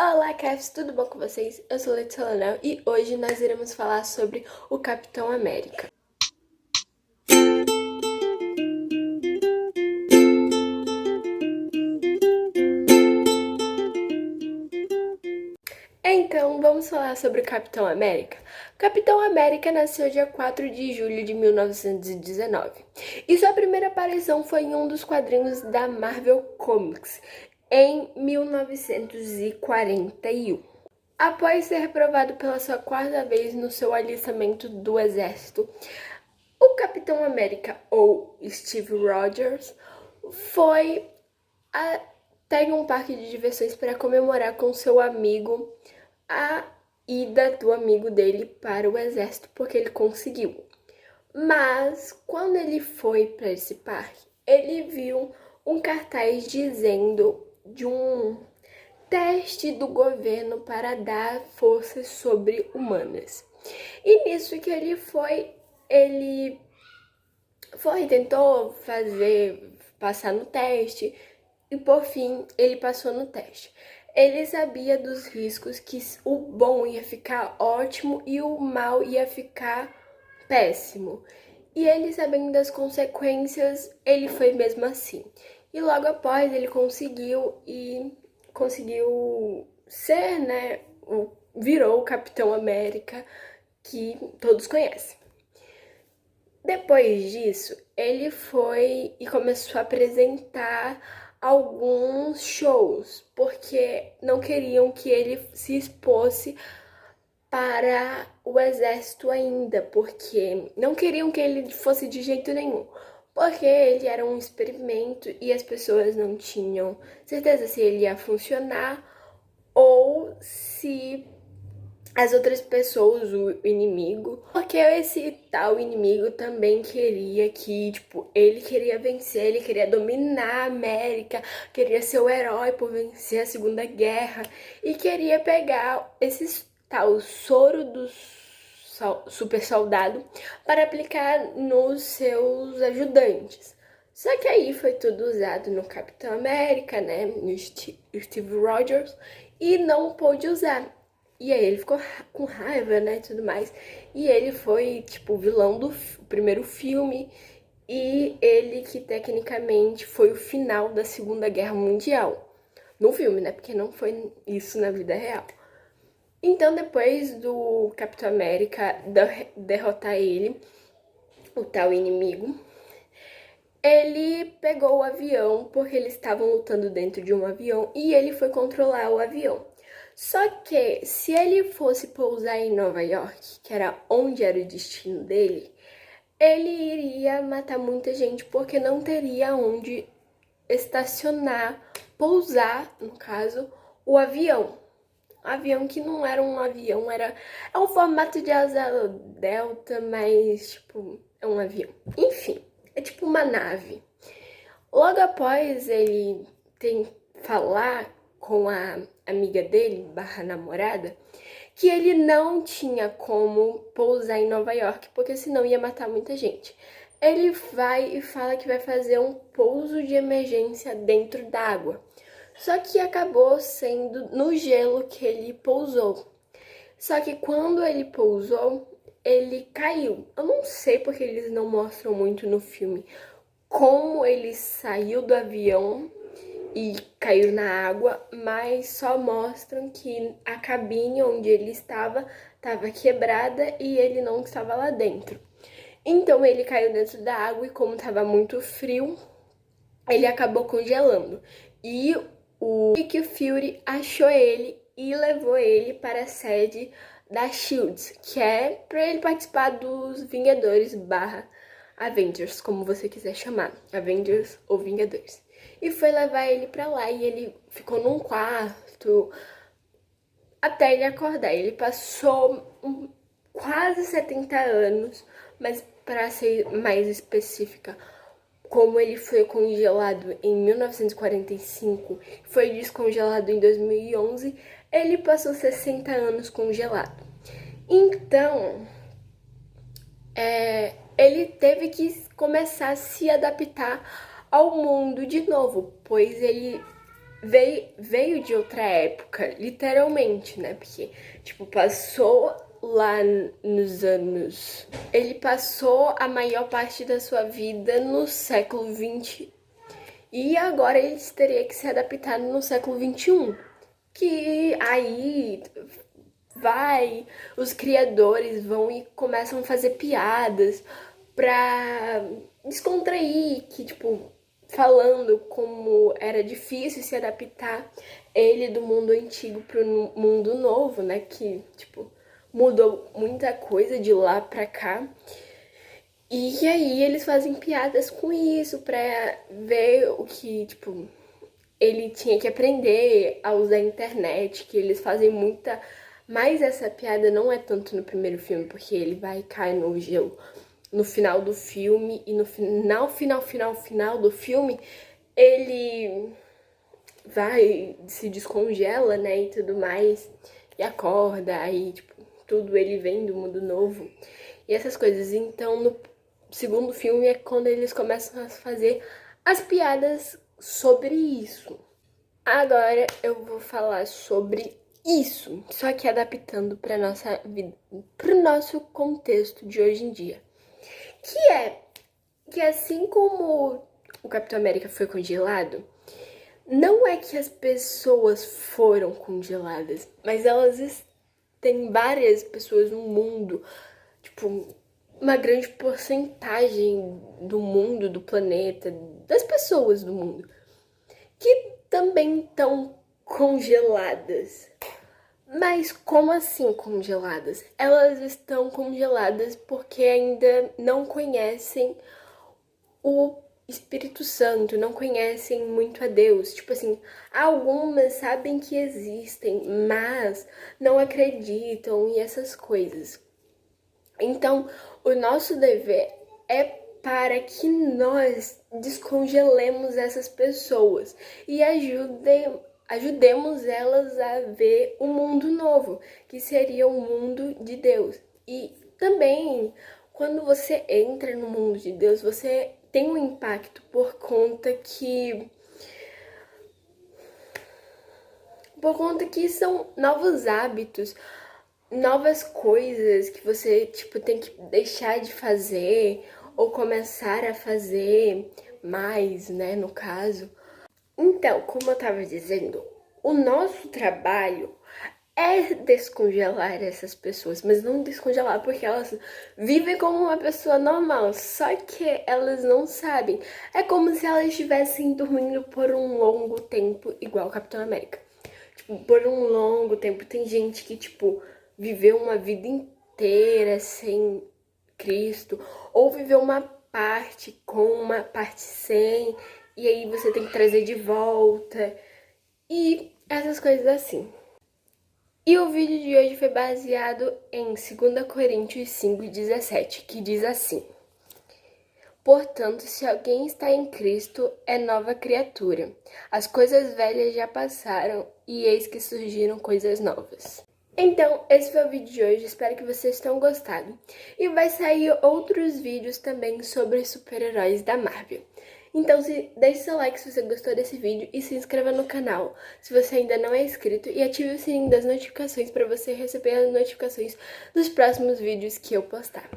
Olá, Cats, tudo bom com vocês? Eu sou Letícia Lanel e hoje nós iremos falar sobre o Capitão América. Então, vamos falar sobre o Capitão América. O Capitão América nasceu dia 4 de julho de 1919 e sua primeira aparição foi em um dos quadrinhos da Marvel Comics em 1941. Após ser reprovado pela sua quarta vez no seu alistamento do exército, o Capitão América, ou Steve Rogers, foi até um parque de diversões para comemorar com seu amigo a ida do amigo dele para o exército, porque ele conseguiu. Mas, quando ele foi para esse parque, ele viu um cartaz dizendo de um teste do governo para dar forças sobre-humanas. E nisso que ele foi, tentou passar no teste e por fim ele passou no teste. Ele sabia dos riscos, que o bom ia ficar ótimo e o mal ia ficar péssimo. E ele, sabendo das consequências, ele foi mesmo assim. E logo após ele conseguiu ser, né, virou o Capitão América que todos conhecem. Depois disso, ele foi e começou a apresentar alguns shows, porque não queriam que ele se expôsse para o exército ainda, porque não queriam que ele fosse de jeito nenhum, porque ele era um experimento e as pessoas não tinham certeza se ele ia funcionar ou se as outras pessoas, o inimigo, porque esse tal inimigo também queria ele queria vencer, ele queria dominar a América, queria ser o herói por vencer a Segunda Guerra e queria pegar esse tal soro do super soldado para aplicar nos seus ajudantes. Só que aí foi tudo usado no Capitão América, né, no Steve Rogers, e não pôde usar. E aí ele ficou com raiva, né, tudo mais. E ele foi, o vilão do primeiro filme. E ele que, tecnicamente, foi o final da Segunda Guerra Mundial. No filme, né, porque não foi isso na vida real. Então, depois do Capitão América derrotar ele, o tal inimigo, ele pegou o avião, porque eles estavam lutando dentro de um avião, e ele foi controlar o avião. Só que, se ele fosse pousar em Nova York, que era onde era o destino dele, ele iria matar muita gente, porque não teria onde estacionar, pousar, no caso, o avião. Avião que não era um avião, é um formato de asa delta, mas, é um avião. Enfim, é tipo uma nave. Logo após ele falar com a amiga dele, barra namorada, que ele não tinha como pousar em Nova York, porque senão ia matar muita gente. Ele vai e fala que vai fazer um pouso de emergência dentro d'água. Só que acabou sendo no gelo que ele pousou. Só que quando ele pousou, ele caiu. Eu não sei porque eles não mostram muito no filme como ele saiu do avião e caiu na água, mas só mostram que a cabine onde ele estava quebrada e ele não estava lá dentro. Então ele caiu dentro da água e, como estava muito frio, ele acabou congelando. E o Nick Fury achou ele e levou ele para a sede da SHIELD, que é para ele participar dos Vingadores barra Avengers, como você quiser chamar, Avengers ou Vingadores. E foi levar ele pra lá e ele ficou num quarto até ele acordar. Ele passou quase 70 anos, mas para ser mais específica, como ele foi congelado em 1945, foi descongelado em 2011, ele passou 60 anos congelado. Então, ele teve que começar a se adaptar ao mundo de novo, pois ele veio de outra época, literalmente, né? Porque, tipo, passou lá nos anos. Ele passou a maior parte da sua vida no século XX. E agora ele teria que se adaptar no século XXI. Que aí os criadores vão e começam a fazer piadas pra descontrair, que tipo, falando como era difícil se adaptar ele do mundo antigo pro mundo novo, né? Que, tipo, mudou muita coisa de lá pra cá. E aí eles fazem piadas com isso pra ver o que, tipo, ele tinha que aprender a usar a internet, que eles fazem muita. Mas essa piada não é tanto no primeiro filme, porque ele vai cair no gelo no final do filme, e no final do filme, ele vai, se descongela, né, e tudo mais, e acorda, aí, tipo, tudo ele vem do mundo novo, e essas coisas. Então, no segundo filme é quando eles começam a fazer as piadas sobre isso. Agora eu vou falar sobre isso, só que adaptando para nossa vida, para o nosso contexto de hoje em dia. Que assim como o Capitão América foi congelado, não é que as pessoas foram congeladas, mas elas têm várias pessoas no mundo, tipo, uma grande porcentagem do mundo, do planeta, das pessoas do mundo, que também estão congeladas. Mas como assim congeladas? Elas estão congeladas porque ainda não conhecem o Espírito Santo, não conhecem muito a Deus. Tipo assim, algumas sabem que existem, mas não acreditam e essas coisas. Então, o nosso dever é para que nós descongelemos essas pessoas e ajudemos elas a ver o mundo novo, que seria o mundo de Deus. E também, quando você entra no mundo de Deus, você tem um impacto por conta que são novos hábitos, novas coisas que você, tipo, tem que deixar de fazer ou começar a fazer mais, né, no caso. Então, como eu tava dizendo, o nosso trabalho é descongelar essas pessoas, mas não descongelar porque elas vivem como uma pessoa normal, só que elas não sabem. É como se elas estivessem dormindo por um longo tempo, igual o Capitão América. Tipo, por um longo tempo. Tem gente que, tipo, viveu uma vida inteira sem Cristo, ou viveu uma parte com uma parte sem, e aí você tem que trazer de volta, e essas coisas assim. E o vídeo de hoje foi baseado em 2 Coríntios 5,17, que diz assim: portanto, se alguém está em Cristo, é nova criatura. As coisas velhas já passaram e eis que surgiram coisas novas. Então, esse foi o vídeo de hoje, espero que vocês tenham gostado. E vai sair outros vídeos também sobre super-heróis da Marvel. Então, deixe seu like se você gostou desse vídeo e se inscreva no canal se você ainda não é inscrito e ative o sininho das notificações para você receber as notificações dos próximos vídeos que eu postar.